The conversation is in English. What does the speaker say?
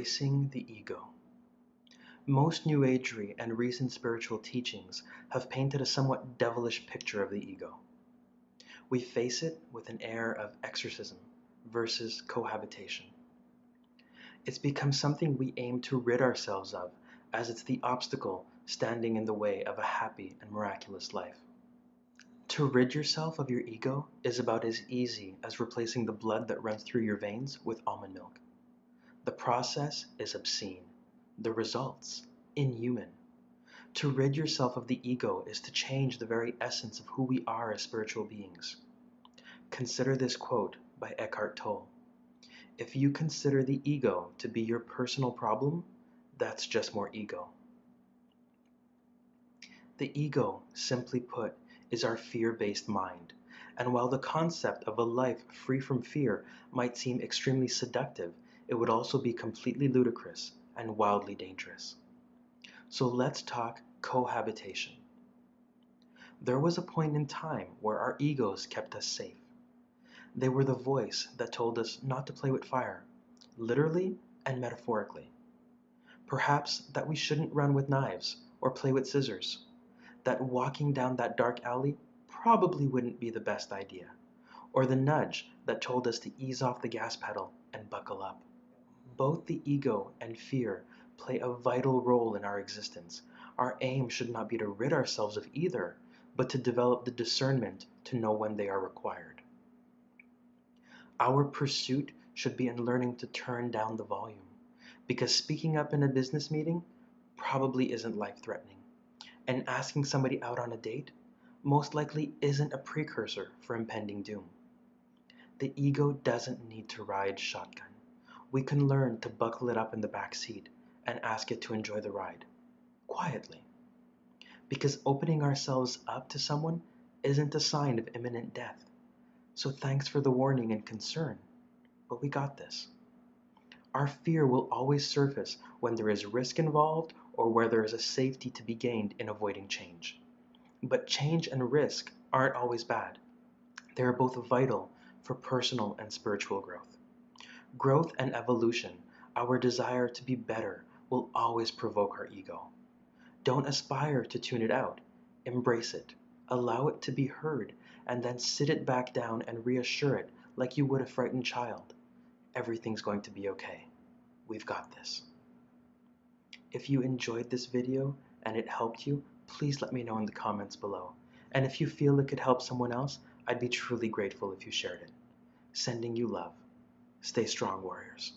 Embracing the ego. Most New Age-ery and recent spiritual teachings have painted a somewhat devilish picture of the ego. We face it with an air of exorcism versus cohabitation. It's become something we aim to rid ourselves of, as it's the obstacle standing in the way of a happy and miraculous life. To rid yourself of your ego is about as easy as replacing the blood that runs through your veins with almond milk. The process is obscene. The results, inhuman. To rid yourself of the ego is to change the very essence of who we are as spiritual beings. Consider this quote by Eckhart Tolle. If you consider the ego to be your personal problem, that's just more ego. The ego, simply put, is our fear-based mind, and while the concept of a life free from fear might seem extremely seductive, it would also be completely ludicrous and wildly dangerous. So let's talk cohabitation. There was a point in time where our egos kept us safe. They were the voice that told us not to play with fire, literally and metaphorically. Perhaps that we shouldn't run with knives or play with scissors, that walking down that dark alley probably wouldn't be the best idea, or the nudge that told us to ease off the gas pedal and buckle up. Both the ego and fear play a vital role in our existence. Our aim should not be to rid ourselves of either, but to develop the discernment to know when they are required. Our pursuit should be in learning to turn down the volume, because speaking up in a business meeting probably isn't life-threatening, and asking somebody out on a date most likely isn't a precursor for impending doom. The ego doesn't need to ride shotgun. We can learn to buckle it up in the back seat and ask it to enjoy the ride, quietly. Because opening ourselves up to someone isn't a sign of imminent death. So thanks for the warning and concern, but we got this. Our fear will always surface when there is risk involved or where there is a safety to be gained in avoiding change. But change and risk aren't always bad. They are both vital for personal and spiritual growth. Growth and evolution, our desire to be better, will always provoke our ego. Don't aspire to tune it out. Embrace it. Allow it to be heard, and then sit it back down and reassure it like you would a frightened child. Everything's going to be okay. We've got this. If you enjoyed this video and it helped you, please let me know in the comments below. And if you feel it could help someone else, I'd be truly grateful if you shared it. Sending you love. Stay strong, warriors.